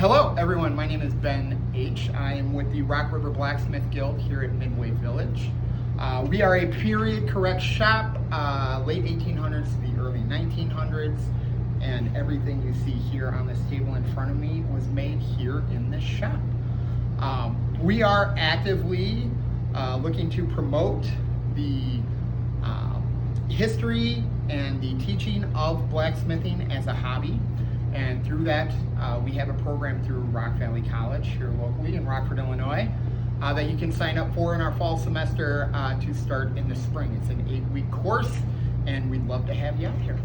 Hello everyone, my name is Ben H. I am with the Rock River Blacksmith Guild here at Midway Village. We are a period correct shop, late 1800s to the early 1900s, and everything you see here on this table in front of me was made here in this shop. We are actively looking to promote the history and the teaching of blacksmithing as a hobby. And through that, we have a program through Rock Valley College here locally in Rockford, Illinois, that you can sign up for in our fall semester to start in the spring. It's an 8-week course, and we'd love to have you out here.